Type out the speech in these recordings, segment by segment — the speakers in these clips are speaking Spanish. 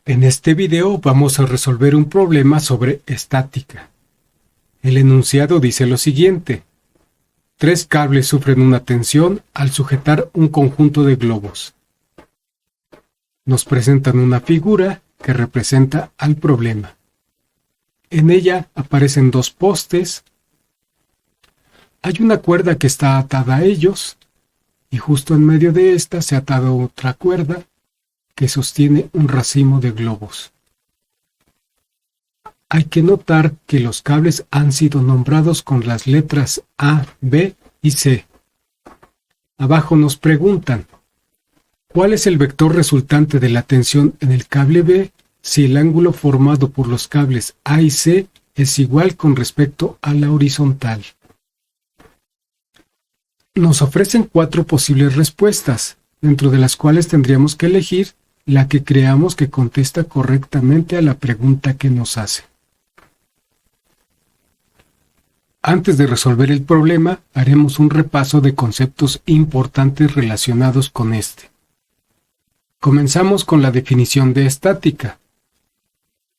En este video vamos a resolver un problema sobre estática. El enunciado dice lo siguiente. 3 cables sufren una tensión al sujetar un conjunto de globos. Nos presentan una figura que representa al problema. En ella aparecen 2 postes. Hay una cuerda que está atada a ellos y justo en medio de esta se ha atado otra cuerda que sostiene un racimo de globos. Hay que notar que los cables han sido nombrados con las letras A, B y C. Abajo nos preguntan, ¿cuál es el vector resultante de la tensión en el cable B si el ángulo formado por los cables A y C es igual con respecto a la horizontal? Nos ofrecen 4 posibles respuestas, dentro de las cuales tendríamos que elegir la que creamos que contesta correctamente a la pregunta que nos hace. Antes de resolver el problema, haremos un repaso de conceptos importantes relacionados con este. Comenzamos con la definición de estática.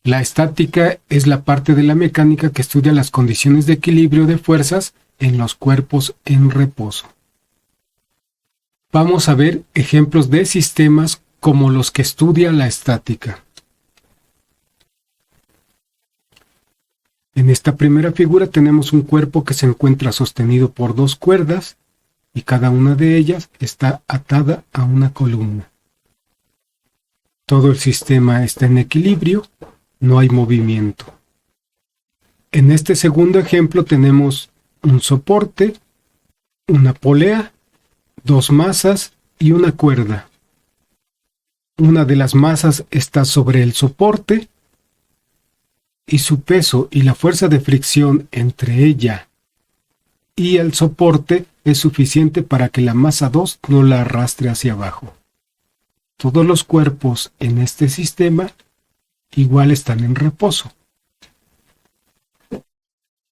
La estática es la parte de la mecánica que estudia las condiciones de equilibrio de fuerzas en los cuerpos en reposo. Vamos a ver ejemplos de sistemas como los que estudia la estática. En esta primera figura tenemos un cuerpo que se encuentra sostenido por 2 cuerdas y cada una de ellas está atada a una columna. Todo el sistema está en equilibrio, no hay movimiento. En este segundo ejemplo tenemos un soporte, una polea, 2 masas y una cuerda. Una de las masas está sobre el soporte y su peso y la fuerza de fricción entre ella y el soporte es suficiente para que la masa 2 no la arrastre hacia abajo. Todos los cuerpos en este sistema igual están en reposo.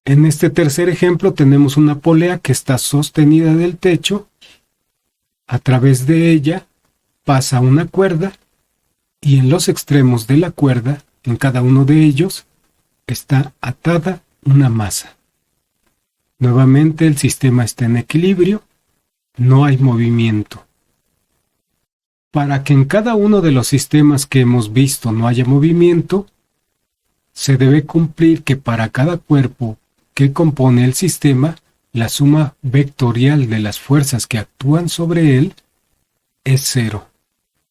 En este tercer ejemplo tenemos una polea que está sostenida del techo. A través de ella pasa una cuerda y en los extremos de la cuerda, en cada uno de ellos, está atada una masa. Nuevamente el sistema está en equilibrio, no hay movimiento. Para que en cada uno de los sistemas que hemos visto no haya movimiento, se debe cumplir que para cada cuerpo que compone el sistema, la suma vectorial de las fuerzas que actúan sobre él es 0.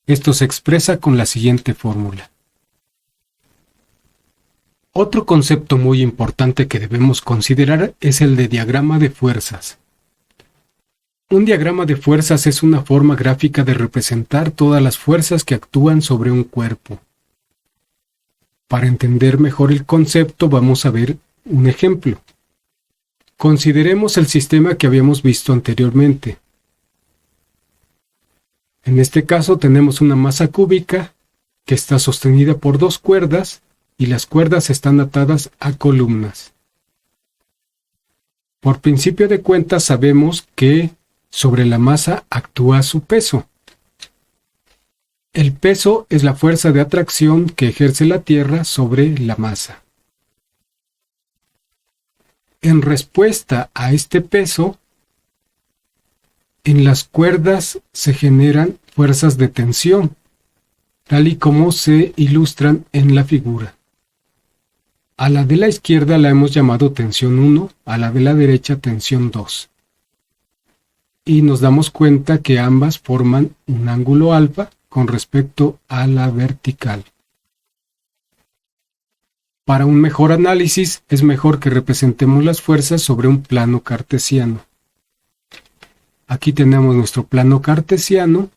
Esto se expresa con la siguiente fórmula. Otro concepto muy importante que debemos considerar es el de diagrama de fuerzas. Un diagrama de fuerzas es una forma gráfica de representar todas las fuerzas que actúan sobre un cuerpo. Para entender mejor el concepto vamos a ver un ejemplo. Consideremos el sistema que habíamos visto anteriormente. En este caso tenemos una masa cúbica que está sostenida por 2 cuerdas y las cuerdas están atadas a columnas. Por principio de cuentas sabemos que sobre la masa actúa su peso. El peso es la fuerza de atracción que ejerce la Tierra sobre la masa. En respuesta a este peso, en las cuerdas se generan fuerzas de tensión, tal y como se ilustran en la figura. A la de la izquierda la hemos llamado tensión 1, a la de la derecha tensión 2. Y nos damos cuenta que ambas forman un ángulo alfa con respecto a la vertical. Para un mejor análisis es mejor que representemos las fuerzas sobre un plano cartesiano. Aquí tenemos nuestro plano cartesiano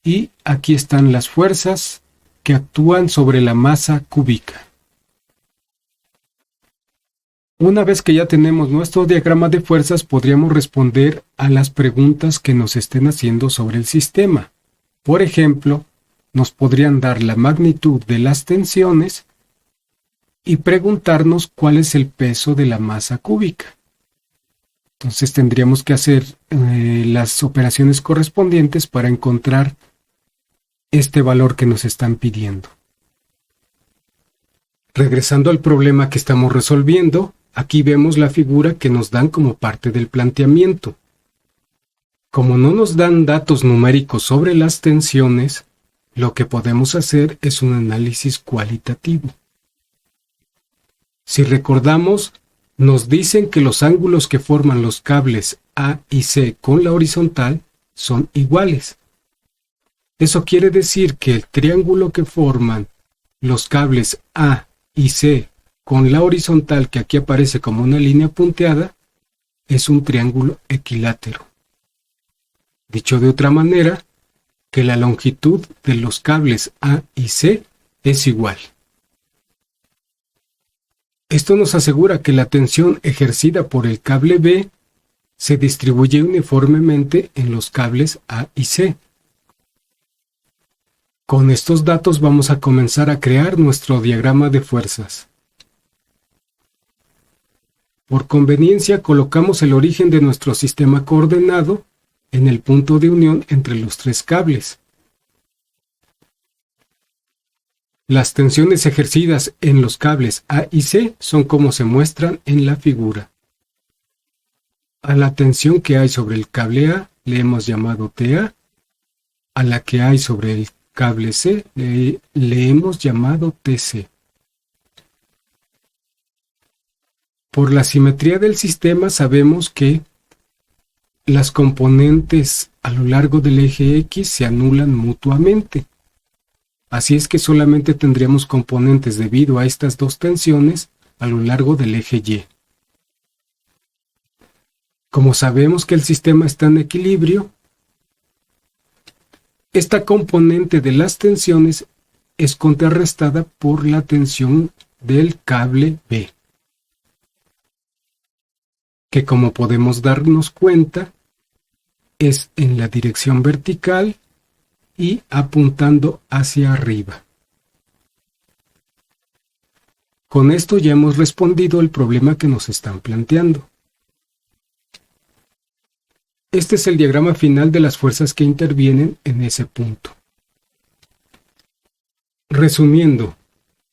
y aquí están las fuerzas que actúan sobre la masa cúbica. Una vez que ya tenemos nuestro diagrama de fuerzas, podríamos responder a las preguntas que nos estén haciendo sobre el sistema. Por ejemplo, nos podrían dar la magnitud de las tensiones y preguntarnos cuál es el peso de la masa cúbica. Entonces tendríamos que hacer las operaciones correspondientes para encontrar este valor que nos están pidiendo. Regresando al problema que estamos resolviendo, aquí vemos la figura que nos dan como parte del planteamiento. Como no nos dan datos numéricos sobre las tensiones, lo que podemos hacer es un análisis cualitativo. Si recordamos, nos dicen que los ángulos que forman los cables A y C con la horizontal son iguales. Eso quiere decir que el triángulo que forman los cables A y C con la horizontal, que aquí aparece como una línea punteada, es un triángulo equilátero. Dicho de otra manera, que la longitud de los cables A y C es igual. Esto nos asegura que la tensión ejercida por el cable B se distribuye uniformemente en los cables A y C. Con estos datos vamos a comenzar a crear nuestro diagrama de fuerzas. Por conveniencia colocamos el origen de nuestro sistema coordenado en el punto de unión entre los tres cables. Las tensiones ejercidas en los cables A y C son como se muestran en la figura. A la tensión que hay sobre el cable A le hemos llamado TA, a la que hay sobre el cable C le hemos llamado TC. Por la simetría del sistema sabemos que las componentes a lo largo del eje X se anulan mutuamente. Así es que solamente tendríamos componentes debido a estas dos tensiones a lo largo del eje Y. Como sabemos que el sistema está en equilibrio, esta componente de las tensiones es contrarrestada por la tensión del cable B, que como podemos darnos cuenta, es en la dirección vertical y apuntando hacia arriba. Con esto ya hemos respondido el problema que nos están planteando. Este es el diagrama final de las fuerzas que intervienen en ese punto. Resumiendo,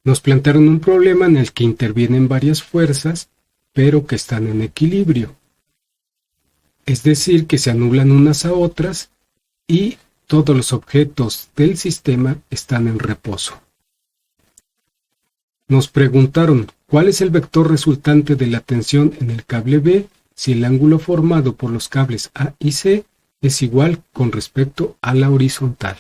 nos plantearon un problema en el que intervienen varias fuerzas, pero que están en equilibrio. Es decir, que se anulan unas a otras y todos los objetos del sistema están en reposo. Nos preguntaron cuál es el vector resultante de la tensión en el cable B si el ángulo formado por los cables A y C es igual con respecto a la horizontal.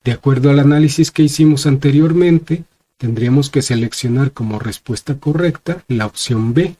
De acuerdo al análisis que hicimos anteriormente, tendríamos que seleccionar como respuesta correcta la opción B.